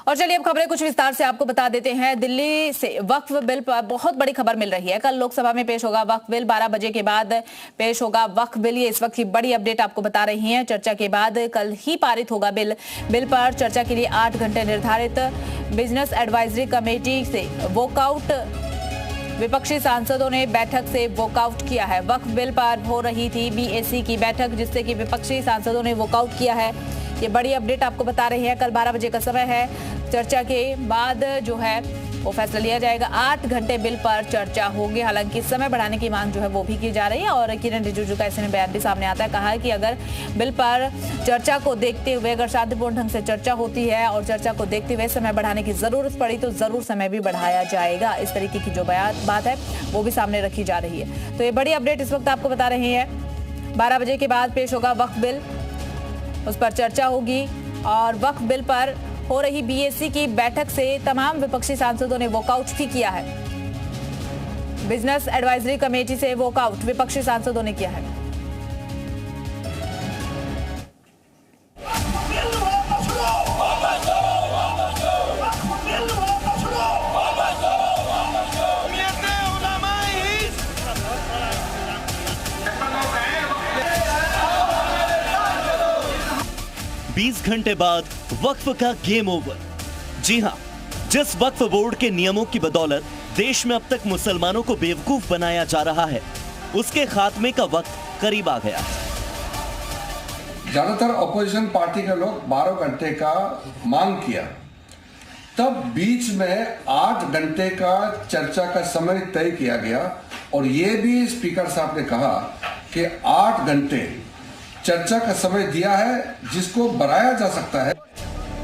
और चलिए अब खबरें कुछ विस्तार से आपको बता देते हैं। दिल्ली से वक्फ बिल पर बहुत बड़ी खबर मिल रही है। कल लोकसभा में पेश होगा वक्फ बिल, 12 बजे के बाद पेश होगा वक्फ बिल। ये इस वक्त की बड़ी अपडेट आपको बता रही हैं। चर्चा के बाद कल ही पारित होगा बिल। बिल पर चर्चा के लिए 8 घंटे निर्धारित। बिजनेस एडवाइजरी कमेटी से वॉकआउट, विपक्षी सांसदों ने बैठक से वॉकआउट किया है। वक्फ बिल पर हो रही थी बीएसी की बैठक, जिससे कि विपक्षी सांसदों ने वॉकआउट किया है। ये बड़ी अपडेट आपको बता रही है। कल 12 बजे का समय है। चर्चा के बाद जो है वो फैसला लिया जाएगा। 8 घंटे बिल पर चर्चा होगी। हालांकि समय बढ़ाने की मांग जो है वो भी की जा रही है और किरण रिजिजू का ऐसे में बयान भी सामने आता है। कहा है कि अगर बिल पर चर्चा को देखते हुए, अगर शांतिपूर्ण ढंग से चर्चा होती है और चर्चा को देखते हुए समय बढ़ाने की जरूरत पड़ी तो जरूर समय भी बढ़ाया जाएगा। इस तरीके की जो बात है वो भी सामने रखी जा रही है। तो ये बड़ी अपडेट इस वक्त आपको बता रहे हैं। 12 बजे के बाद पेश होगा वक्फ बिल, उस पर चर्चा होगी। और वक्फ बिल पर हो रही बीएसी की बैठक से तमाम विपक्षी सांसदों ने वॉकआउट भी किया है। बिजनेस एडवाइजरी कमेटी से वॉकआउट विपक्षी सांसदों ने किया है। बीस घंटे बाद वक्फ का गेम ओवर। जी हां, जिस वक्फ बोर्ड के नियमों की बदौलत देश में अब तक मुसलमानों को बेवकूफ बनाया जा रहा है, उसके खात्मे का वक्त करीब आ गया। ज्यादातर अपोजिशन पार्टी के लोग 12 घंटे का मांग किया, तब बीच में 8 घंटे का चर्चा का समय तय किया गया और ये भी स्पीकर साहब ने कहा कि 8 घंटे चर्चा का समय दिया है जिसको बढ़ाया जा सकता है।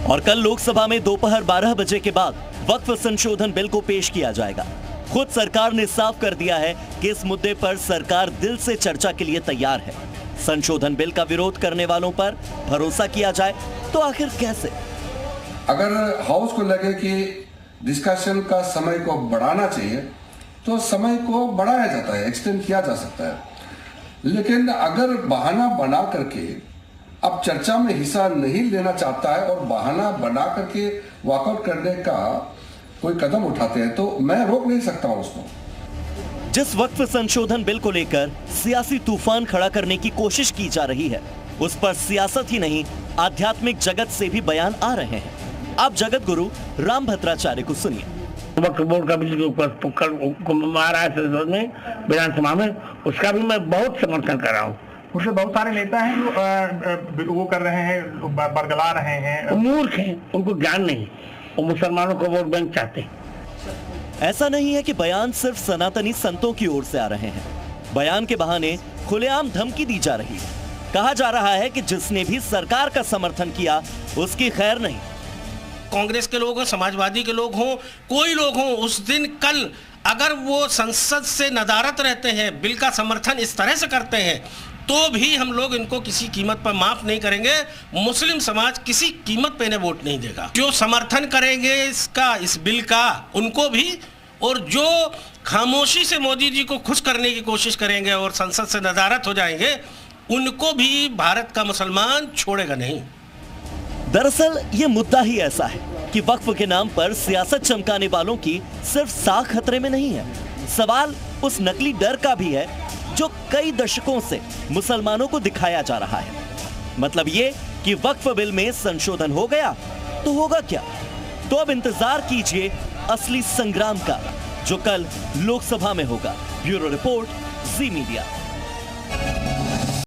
और कल लोकसभा में दोपहर 12 बजे के बाद वक्फ संशोधन बिल को पेश किया जाएगा। खुद सरकार ने साफ कर दिया है कि इस मुद्दे पर सरकार दिल से चर्चा के लिए तैयार है। संशोधन बिल का विरोध करने वालों पर भरोसा किया जाए तो आखिर कैसे? अगर हाउस को लगे कि डिस्कशन का समय को बढ़ाना चाहिए तो समय को बढ़ाया जाता है, एक्सटेंड किया जा सकता है। लेकिन अगर बहाना बना करके अब चर्चा में हिस्सा नहीं लेना चाहता है और बहाना बना करके वॉकआउट करने का कोई कदम उठाते हैं तो मैं रोक नहीं सकता हूं उसको। जिस वक्फ संशोधन बिल को लेकर सियासी तूफान खड़ा करने की कोशिश की जा रही है, उस पर सियासत ही नहीं आध्यात्मिक जगत से भी बयान आ रहे हैं। आप जगत गुरु राम भद्राचार्य को सुनिए। वक्फ बोर्ड का बिल के ऊपर मारा है संसद में, विधानसभा में, उसका भी मैं बहुत समर्थन कर रहा हूँ। उससे बहुत सारे नेता हैं वो कर रहे हैं, बरगला रहे हैं। मूर्ख हैं, उनको ज्ञान नहीं, वो मुसलमानों को वोट बैंक चाहते हैं। ऐसा नहीं है कि बयान सिर्फ सनातनी संतों की ओर से आ रहे हैं। बयान के बहाने खुलेआम धमकी दी जा रही है। कहा जा रहा है कि जिसने भी सरकार का समर्थन किया उसकी खैर नहीं। कांग्रेस के लोग हों, समाजवादी के लोग हों, कोई लोग हों, उस दिन कल अगर वो संसद से नदारत रहते हैं, बिल का समर्थन इस तरह से करते हैं, तो भी हम लोग इनको किसी कीमत पर माफ नहीं करेंगे। मुस्लिम समाज किसी कीमत पे इन्हें वोट नहीं देगा। जो समर्थन करेंगे इस बिल का, उनको भी, और जो खामोशी से मोदी जी को खुश करने की कोशिश करेंगे और संसद से नदारत हो जाएंगे, उनको भी भारत का मुसलमान छोड़ेगा नहीं। दरअसल ये मुद्दा ही ऐसा है कि वक्फ के नाम पर सियासत चमकाने वालों की सिर्फ साख खतरे में नहीं है। सवाल उस नकली डर का भी है जो कई दशकों से मुसलमानों को दिखाया जा रहा है। मतलब ये कि वक्फ बिल में संशोधन हो गया तो होगा क्या? तो अब इंतजार कीजिए असली संग्राम का, जो कल लोकसभा में होगा। ब्यूरो रिपोर्ट, जी मीडिया।